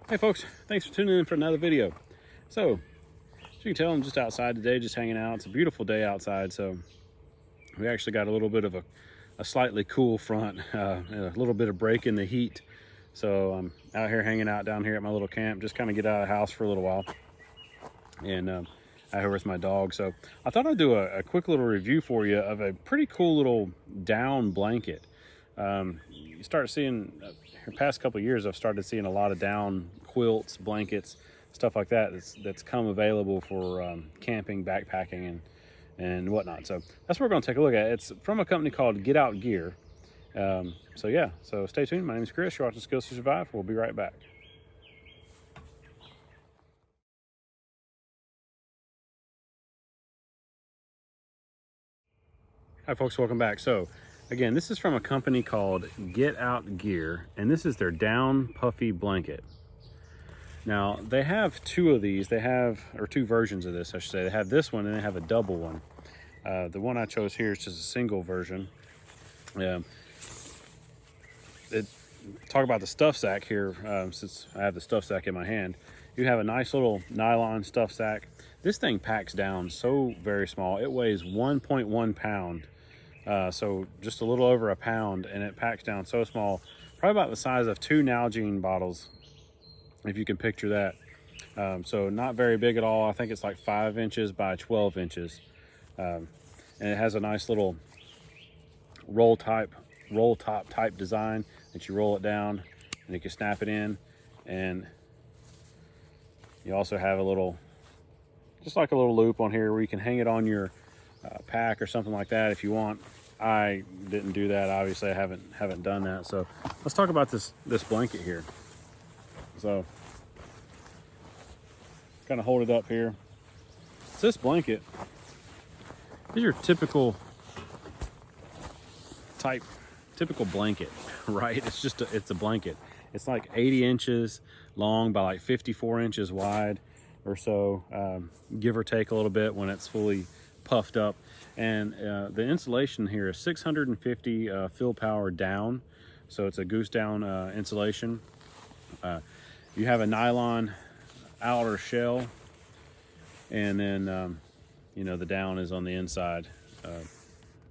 Hey folks, thanks for tuning in for another video. So, as you can tell, I'm just outside today, just hanging out. It's a beautiful day outside, so we actually got a little bit of a slightly cool front, and a little bit of break in the heat. So I'm out here hanging out down here at my little camp, just kind of get out of the house for a little while. And out here with my dog. So I thought I'd do a quick little review for you of a pretty cool little down blanket. You start seeing, the past couple of years, I've started seeing a lot of down quilts, blankets, stuff like that that's come available for camping, backpacking, and whatnot. So that's what we're going to take a look at. It's from a company called Get Out Gear. So yeah, so stay tuned. My name is Chris. You're watching Skills to Survive. We'll be right back. Hi folks, welcome back. So again, this is from a company called Get Out Gear, and this is their down puffy blanket. Now they have two of these. Or two versions of this, I should say. They have this one and they have a double one. The one I chose here is just a single version. Talk about the stuff sack here, since I have the stuff sack in my hand. You have a nice little nylon stuff sack. This thing packs down so very small. It weighs 1.1 pound. So just a little over a pound, and it packs down so small, probably about the size of 2 Nalgene bottles, if you can picture that. So not very big at all. I think it's like 5 inches by 12 inches. And it has a nice little roll top type design that you roll it down and you can snap it in. And you also have a little, just like a little loop on here where you can hang it on your pack or something like that if you want. I didn't do that, obviously. I haven't done that. So let's talk about this blanket here. So kind of hold it up here. So this blanket is your typical blanket, right? It's a blanket. It's like 80 inches long by like 54 inches wide or so, give or take a little bit when it's fully puffed up. And the insulation here is 650 fill power down, so it's a goose down insulation. You have a nylon outer shell, and then the down is on the inside.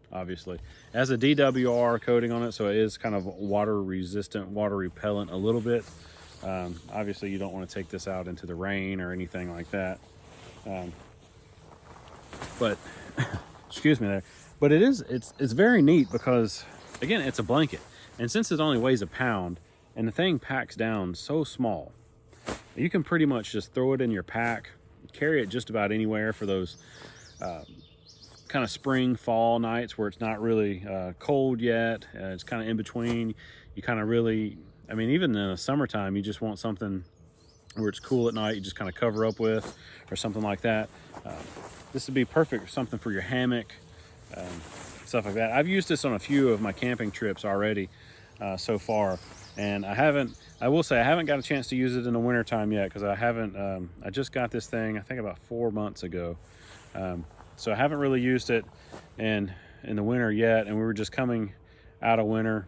Obviously it has a DWR coating on it, so it is kind of water resistant, water repellent a little bit. Obviously you don't want to take this out into the rain or anything like that, but excuse me there. But it's very neat because, again, it's a blanket, and since it only weighs a pound and the thing packs down so small, you can pretty much just throw it in your pack, carry it just about anywhere for those kind of spring, fall nights where it's not really cold yet. It's kind of in between. You kind of really, I mean, even in the summertime, you just want something where it's cool at night, you just kind of cover up with, or something like that. This would be perfect, something for your hammock, stuff like that. I've used this on a few of my camping trips already so far, and I will say I haven't got a chance to use it in the winter time yet, because I just got this thing, I think about 4 months ago. So I haven't really used it in the winter yet, and we were just coming out of winter,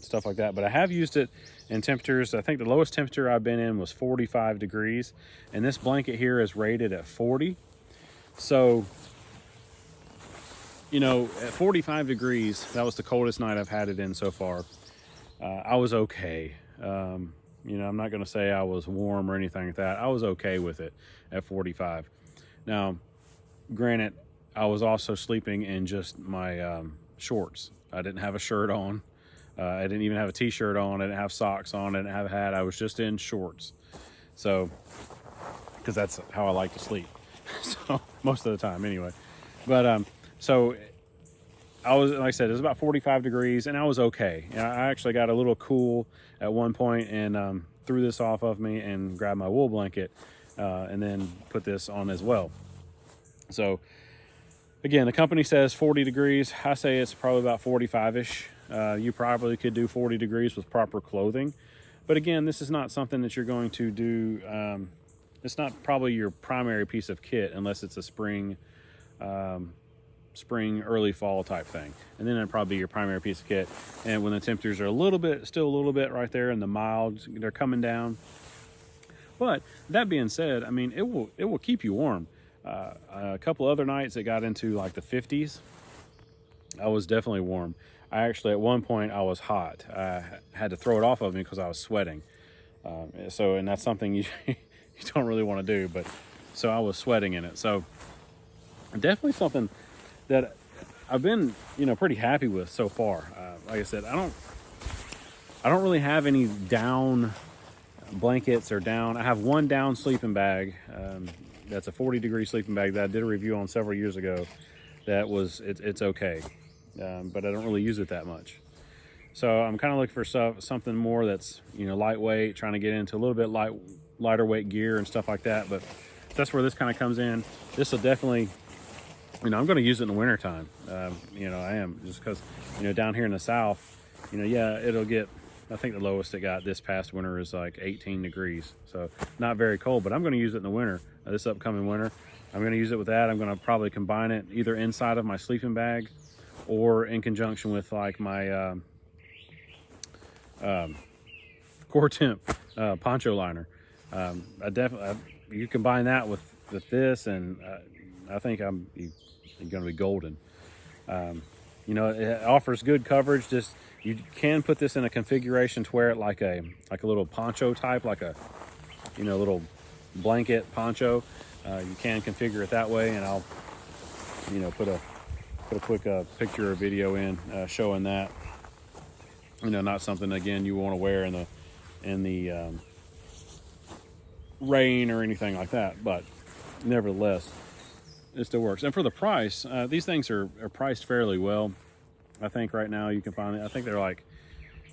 stuff like that. But I have used it in temperatures. I think the lowest temperature I've been in was 45 degrees, and this blanket here is rated at 40. So, at 45 degrees, that was the coldest night I've had it in so far. I was okay. I'm not going to say I was warm or anything like that. I was okay with it at 45. Now, granted, I was also sleeping in just my shorts. I didn't have a shirt on. I didn't even have a t-shirt on. I didn't have socks on. I didn't have a hat. I was just in shorts. So, because that's how I like to sleep. So, most of the time anyway. But, so I was, like I said, it was about 45 degrees, and I was okay. And I actually got a little cool at one point, and threw this off of me and grabbed my wool blanket, and then put this on as well. So again, the company says 40 degrees. I say it's probably about 45-ish. You probably could do 40 degrees with proper clothing. But again, this is not something that you're going to do. It's not probably your primary piece of kit unless it's a spring spring, early fall type thing. And then it'd probably be your primary piece of kit. And when the temperatures are still a little bit right there in the mild, they're coming down. But that being said, I mean, it will keep you warm. A couple other nights it got into like the 50s. I was definitely warm. I actually, at one point, I was hot. I had to throw it off of me because I was sweating. And that's something you don't really want to do. But so I was sweating in it. So definitely something that I've been, pretty happy with so far. Like I said, I don't really have any down blankets or down. I have one down sleeping bag. That's a 40-degree sleeping bag that I did a review on several years ago. It's okay, but I don't really use it that much. So I'm kind of looking for something more that's lightweight, trying to get into a little bit lighter weight gear and stuff like that. But that's where this kind of comes in. This will definitely, I'm going to use it in the wintertime. I am, just because down here in the South, it'll get. I think the lowest it got this past winter is like 18 degrees. So not very cold, but I'm going to use it in the winter, this upcoming winter. I'm going to use it with that. I'm going to probably combine it either inside of my sleeping bag or in conjunction with like my core temp poncho liner. You combine that with this, and I think you're going to be golden. It offers good coverage. Just you can put this in a configuration to wear it like a little poncho type, like a little blanket poncho. You can configure it that way, and I'll put a quick picture or video in showing that. Not something again you want to wear in the rain or anything like that, but nevertheless it still works. And for the price, these things are priced fairly well. I think right now you can find it. I think they're like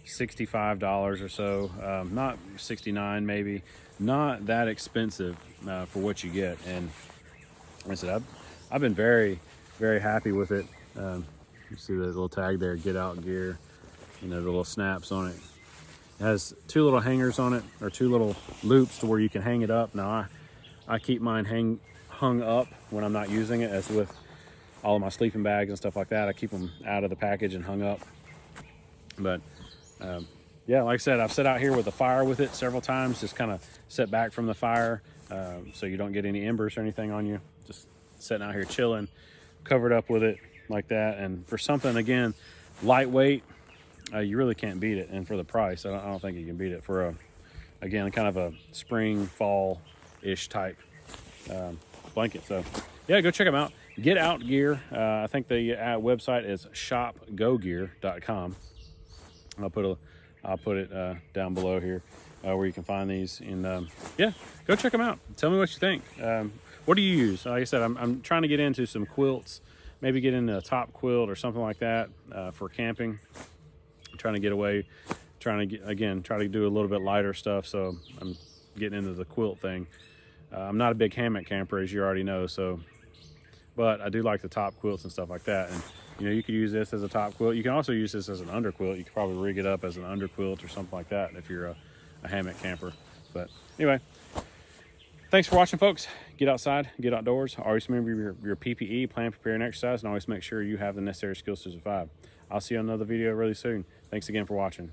$65 or so, not $69 maybe. Not that expensive for what you get. And like I said, I've been very, very happy with it. You see the little tag there, "Get Out Gear." The little snaps on it. It has two little hangers on it, or two little loops to where you can hang it up. Now I keep mine hung up when I'm not using it, as with all of my sleeping bags and stuff like that. I keep them out of the package and hung up. But yeah, like I said, I've sat out here with a fire with it several times, just kind of set back from the fire so you don't get any embers or anything on you. Just sitting out here chilling, covered up with it like that. And for something, again, lightweight, you really can't beat it. And for the price, I don't think you can beat it for again, kind of a spring, fall-ish type blanket. So yeah, go check them out. Get Out Gear. I think the website is shopgogear.com. I'll put it down below here where you can find these. And yeah, go check them out. Tell me what you think. What do you use? Like I said, I'm trying to get into some quilts. Maybe get into a top quilt or something like that for camping. I'm trying to get away. Try to do a little bit lighter stuff. So I'm getting into the quilt thing. I'm not a big hammock camper, as you already know. But I do like the top quilts and stuff like that. And you could use this as a top quilt. You can also use this as an underquilt. You could probably rig it up as an underquilt or something like that if you're a hammock camper. But anyway, thanks for watching, folks. Get outside, get outdoors. Always remember your PPE, plan, prepare, and exercise, and always make sure you have the necessary skills to survive. I'll see you on another video really soon. Thanks again for watching.